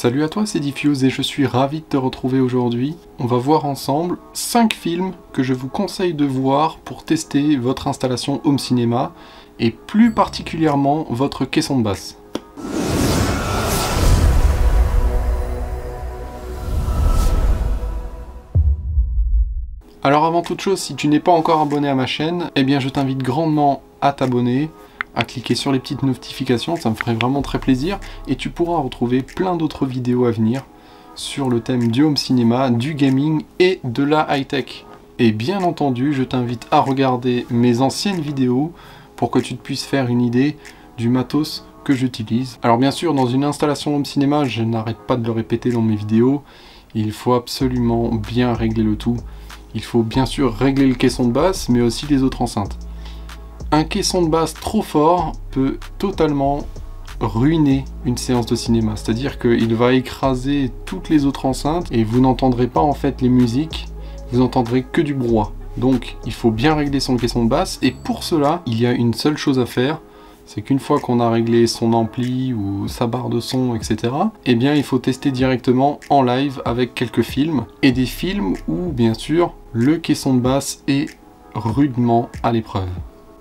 Salut à toi, c'est Diffuse et je suis ravi de te retrouver aujourd'hui. On va voir ensemble 5 films que je vous conseille de voir pour tester votre installation home cinéma et plus particulièrement votre caisson de basse. Alors avant toute chose, si tu n'es pas encore abonné à ma chaîne, eh bien je t'invite grandement à t'abonner, à cliquer sur les petites notifications, ça me ferait vraiment très plaisir, et tu pourras retrouver plein d'autres vidéos à venir sur le thème du home cinéma, du gaming et de la high-tech. Et bien entendu, je t'invite à regarder mes anciennes vidéos pour que tu te puisses faire une idée du matos que j'utilise. Alors bien sûr, dans une installation home cinéma, je n'arrête pas de le répéter dans mes vidéos, il faut absolument bien régler le tout. Il faut bien sûr régler le caisson de basse, mais aussi les autres enceintes. Un caisson de basse trop fort peut totalement ruiner une séance de cinéma. C'est-à-dire qu'il va écraser toutes les autres enceintes et vous n'entendrez pas en fait les musiques, vous n'entendrez que du brouhaha. Donc il faut bien régler son caisson de basse et pour cela, il y a une seule chose à faire. C'est qu'une fois qu'on a réglé son ampli ou sa barre de son, etc., eh bien il faut tester directement en live avec quelques films. Et des films où, bien sûr, le caisson de basse est rudement à l'épreuve.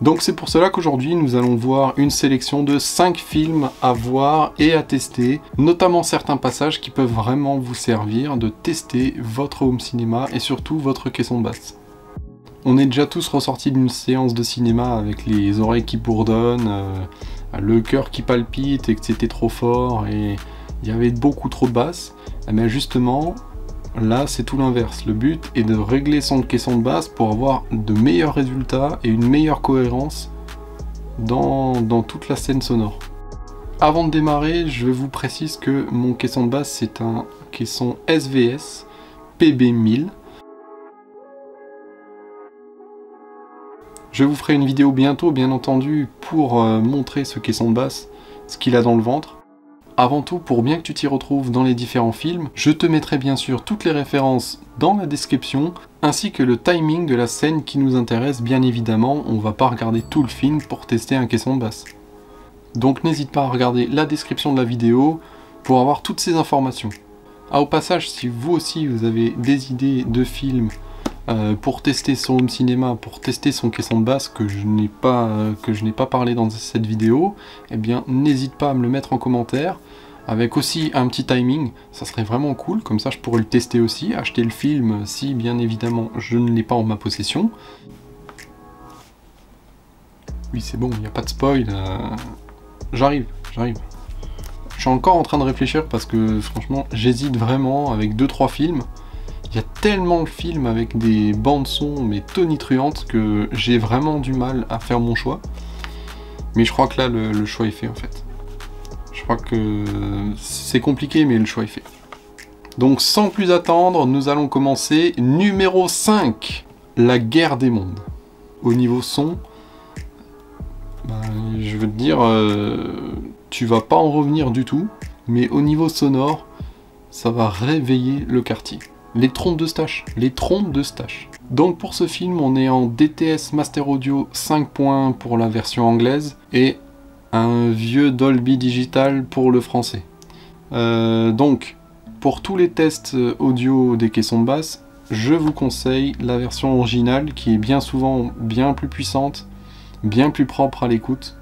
Donc c'est pour cela qu'aujourd'hui nous allons voir une sélection de 5 films à voir et à tester, notamment certains passages qui peuvent vraiment vous servir de tester votre home cinéma et surtout votre caisson de basse. On est déjà tous ressortis d'une séance de cinéma avec les oreilles qui bourdonnent, le cœur qui palpite et que c'était trop fort et il y avait beaucoup trop de basse. Mais justement, là c'est tout l'inverse. Le but est de régler son caisson de basse pour avoir de meilleurs résultats et une meilleure cohérence dans toute la scène sonore. Avant de démarrer, je vous précise que mon caisson de basse c'est un caisson SVS PB1000. Je vous ferai une vidéo bientôt, bien entendu, pour montrer ce caisson de basse, ce qu'il a dans le ventre. Avant tout, pour bien que tu t'y retrouves dans les différents films, je te mettrai bien sûr toutes les références dans la description, ainsi que le timing de la scène qui nous intéresse, bien évidemment. On va pas regarder tout le film pour tester un caisson de basse. Donc n'hésite pas à regarder la description de la vidéo pour avoir toutes ces informations. Ah, au passage, si vous aussi vous avez des idées de films, pour tester son home cinéma, pour tester son caisson de basse que je n'ai pas parlé dans cette vidéo, eh bien n'hésite pas à me le mettre en commentaire, avec aussi un petit timing, ça serait vraiment cool, comme ça je pourrais le tester aussi, acheter le film si bien évidemment je ne l'ai pas en ma possession. Oui c'est bon, il n'y a pas de spoil, j'arrive. Je suis encore en train de réfléchir parce que franchement j'hésite vraiment avec 2-3 films. Il y a tellement de films avec des bandes son mais tonitruantes que j'ai vraiment du mal à faire mon choix. Mais je crois que là le choix est fait en fait. Je crois que c'est compliqué mais le choix est fait. Donc sans plus attendre, nous allons commencer. Numéro 5, La guerre des mondes. Au niveau son, je veux te dire, tu vas pas en revenir du tout. Mais au niveau sonore, ça va réveiller le quartier. Les trompes de Stache, Donc pour ce film, on est en DTS Master Audio 5.1 pour la version anglaise et un vieux Dolby Digital pour le français. Donc pour tous les tests audio des caissons de basse, je vous conseille la version originale qui est bien souvent bien plus puissante, bien plus propre à l'écoute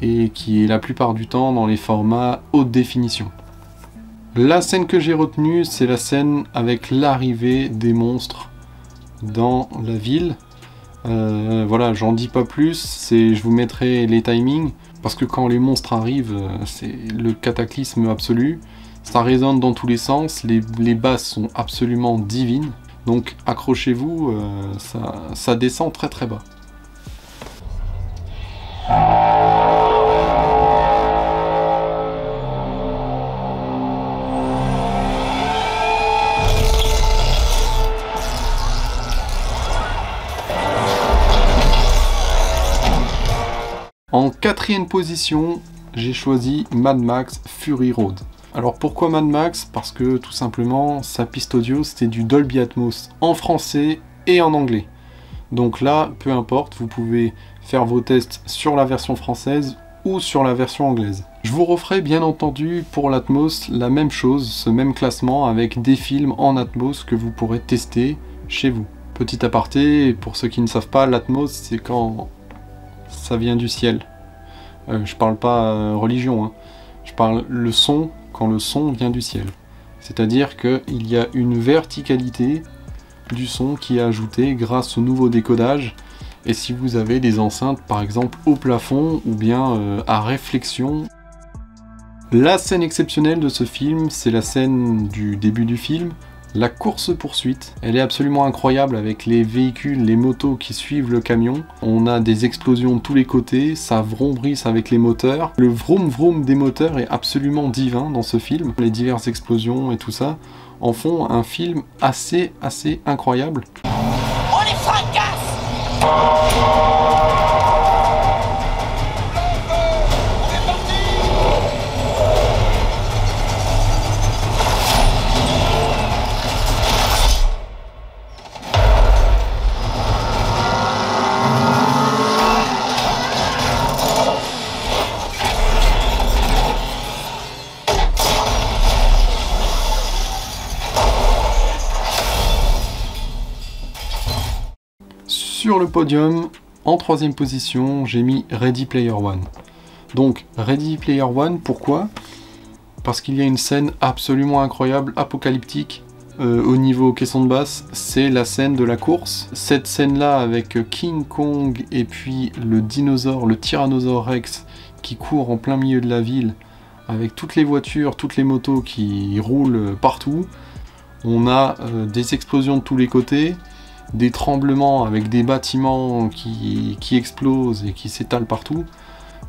et qui est la plupart du temps dans les formats haute définition. La scène que j'ai retenue, c'est la scène avec l'arrivée des monstres dans la ville. Voilà, j'en dis pas plus, je vous mettrai les timings, parce que quand les monstres arrivent, c'est le cataclysme absolu. Ça résonne dans tous les sens, les basses sont absolument divines. Donc accrochez-vous, ça descend très très bas. En 4e position, j'ai choisi Mad Max Fury Road. Alors pourquoi Mad Max? Parce que tout simplement, sa piste audio, c'était du Dolby Atmos en français et en anglais. Donc là, peu importe, vous pouvez faire vos tests sur la version française ou sur la version anglaise. Je vous referai bien entendu pour l'Atmos la même chose, ce même classement avec des films en Atmos que vous pourrez tester chez vous. Petit aparté, pour ceux qui ne savent pas, l'Atmos c'est quand ça vient du ciel. Je parle pas religion, hein. Je parle le son quand le son vient du ciel. C'est-à-dire qu'il y a une verticalité du son qui est ajoutée grâce au nouveau décodage. Et si vous avez des enceintes par exemple au plafond ou bien à réflexion. La scène exceptionnelle de ce film, c'est la scène du début du film, la course-poursuite. Elle est absolument incroyable avec les véhicules, les motos qui suivent le camion. On a des explosions de tous les côtés, ça vrombrisse avec les moteurs. Le vroom vroom des moteurs est absolument divin dans ce film. Les diverses explosions et tout ça en font un film assez incroyable. On les fracasse! Sur le podium, en troisième position, j'ai mis Ready Player One. Donc, Ready Player One, pourquoi? Parce qu'il y a une scène absolument incroyable, apocalyptique, au niveau caisson de basse, c'est la scène de la course. Cette scène-là avec King Kong et puis le dinosaure, le Tyrannosaure Rex, qui court en plein milieu de la ville, avec toutes les voitures, toutes les motos qui roulent partout. On a des explosions de tous les côtés, des tremblements avec des bâtiments qui explosent et qui s'étalent partout.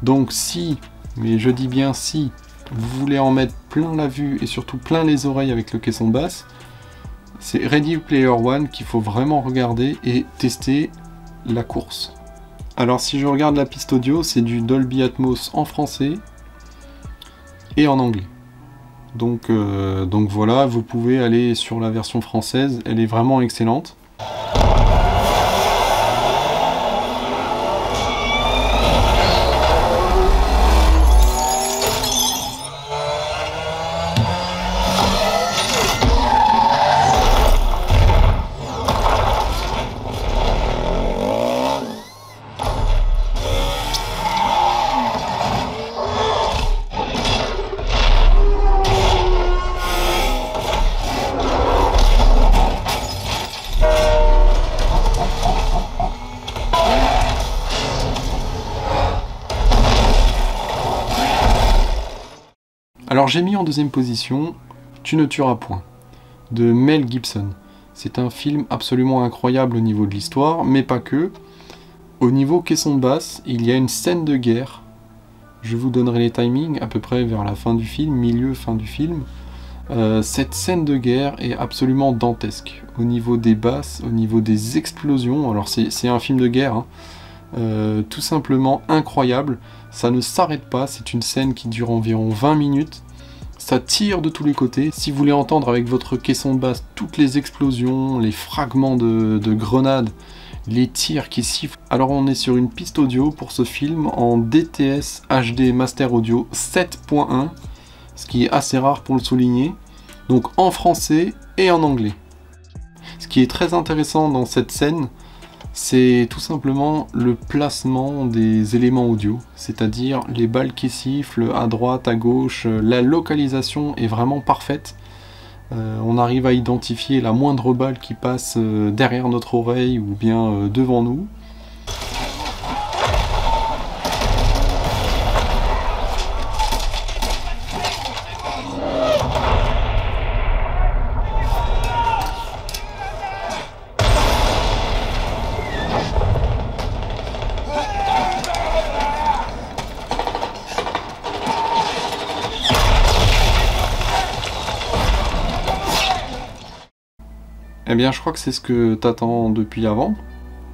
Donc si, mais je dis bien si, vous voulez en mettre plein la vue et surtout plein les oreilles avec le caisson de basse, c'est Ready Player One qu'il faut vraiment regarder et tester la course. Alors si je regarde la piste audio, c'est du Dolby Atmos en français et en anglais. Donc voilà, vous pouvez aller sur la version française, elle est vraiment excellente. Alors j'ai mis en deuxième position Tu ne tueras point, de Mel Gibson. C'est un film absolument incroyable au niveau de l'histoire, mais pas que. Au niveau caisson de basse, il y a une scène de guerre. Je vous donnerai les timings à peu près vers la fin du film, fin du film. Cette scène de guerre est absolument dantesque. Au niveau des basses, au niveau des explosions, alors c'est un film de guerre, hein. Tout simplement incroyable. Ça ne s'arrête pas, c'est une scène qui dure environ 20 minutes. Ça tire de tous les côtés. Si vous voulez entendre avec votre caisson de basse toutes les explosions, les fragments de grenades, les tirs qui sifflent, alors on est sur une piste audio pour ce film en DTS HD Master Audio 7.1, ce qui est assez rare pour le souligner, donc en français et en anglais. Ce qui est très intéressant dans cette scène, c'est tout simplement le placement des éléments audio, c'est-à-dire les balles qui sifflent à droite, à gauche, la localisation est vraiment parfaite. On arrive à identifier la moindre balle qui passe derrière notre oreille ou bien devant nous. Eh bien, je crois que c'est ce que t'attends depuis avant.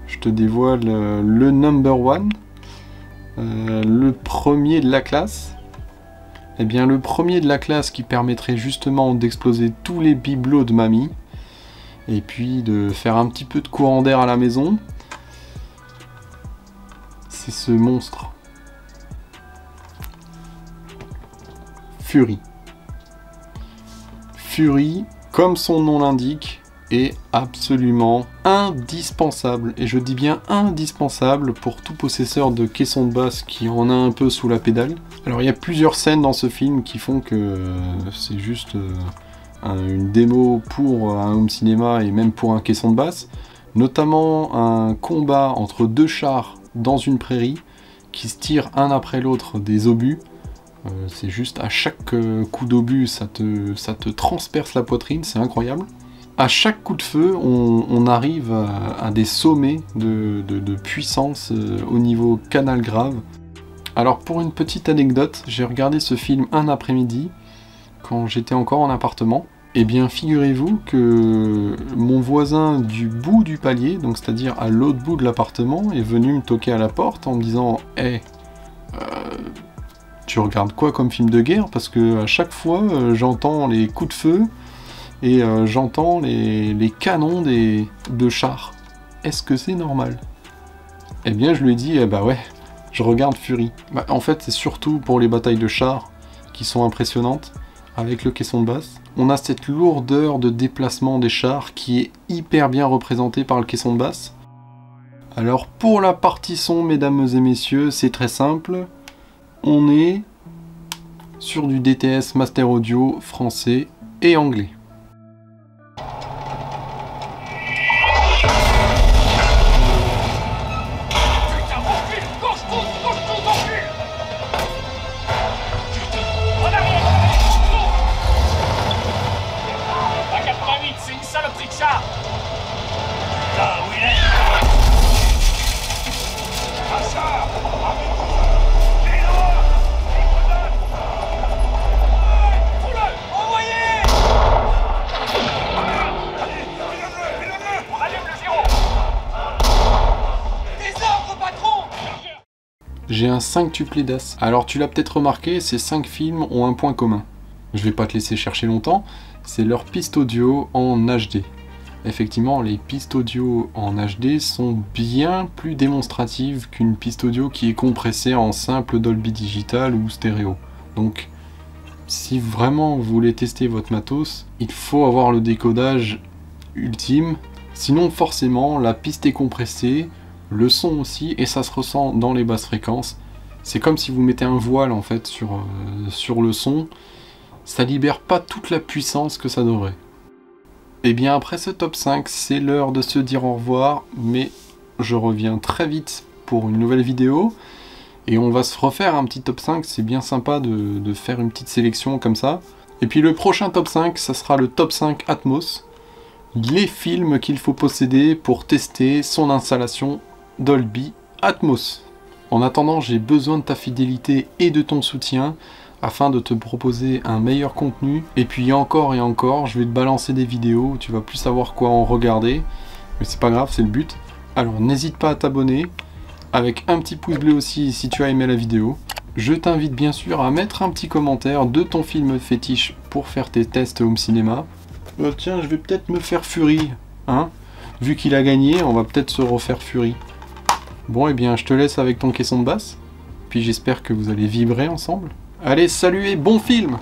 Je te dévoile le number one, le premier de la classe. Eh bien, le premier de la classe qui permettrait justement d'exploser tous les bibelots de mamie, et puis de faire un petit peu de courant d'air à la maison, c'est ce monstre. Fury. Fury, comme son nom l'indique, est absolument indispensable, et je dis bien indispensable pour tout possesseur de caisson de basse qui en a un peu sous la pédale. Alors il y a plusieurs scènes dans ce film qui font que c'est juste une démo pour un home cinéma et même pour un caisson de basse, notamment un combat entre deux chars dans une prairie qui se tirent un après l'autre des obus. C'est juste à chaque coup d'obus ça te transperce la poitrine, c'est incroyable. À chaque coup de feu, on arrive à des sommets de puissance au niveau canal grave. Alors pour une petite anecdote, j'ai regardé ce film un après-midi, quand j'étais encore en appartement. Et bien figurez-vous que mon voisin du bout du palier, donc c'est-à-dire à l'autre bout de l'appartement, est venu me toquer à la porte en me disant « Hey, tu regardes quoi comme film de guerre? Parce que à chaque fois, j'entends les coups de feu, et j'entends les canons de chars. Est-ce que c'est normal ?» Eh bien je lui ai dit, eh bah ouais, je regarde Fury. Bah, en fait c'est surtout pour les batailles de chars qui sont impressionnantes, avec le caisson de basse. On a cette lourdeur de déplacement des chars qui est hyper bien représentée par le caisson de basse. Alors pour la partie son, mesdames et messieurs, c'est très simple. On est sur du DTS Master Audio français et anglais. J'ai un 5-tuplet d'as. Alors tu l'as peut-être remarqué, ces 5 films ont un point commun. Je vais pas te laisser chercher longtemps, c'est leur piste audio en HD. Effectivement, les pistes audio en HD sont bien plus démonstratives qu'une piste audio qui est compressée en simple Dolby Digital ou stéréo. Donc, si vraiment vous voulez tester votre matos, il faut avoir le décodage ultime. Sinon, forcément, la piste est compressée, le son aussi, et ça se ressent dans les basses fréquences. C'est comme si vous mettez un voile en fait sur le son. Ça libère pas toute la puissance que ça devrait. Et bien après ce top 5, c'est l'heure de se dire au revoir, mais je reviens très vite pour une nouvelle vidéo. Et on va se refaire un petit top 5, c'est bien sympa de faire une petite sélection comme ça. Et puis le prochain top 5, ça sera le top 5 Atmos. Les films qu'il faut posséder pour tester son installation Dolby Atmos. En attendant, j'ai besoin de ta fidélité et de ton soutien afin de te proposer un meilleur contenu. Et puis encore et encore, je vais te balancer des vidéos où tu vas plus savoir quoi en regarder. Mais c'est pas grave, c'est le but. Alors n'hésite pas à t'abonner, avec un petit pouce bleu aussi si tu as aimé la vidéo. Je t'invite bien sûr à mettre un petit commentaire de ton film fétiche pour faire tes tests home cinéma. Tiens, je vais peut-être me faire Fury, hein. Vu qu'il a gagné, on va peut-être se refaire Fury. Bon, et bien, je te laisse avec ton caisson de basse. Puis j'espère que vous allez vibrer ensemble. Allez, salut et bon film!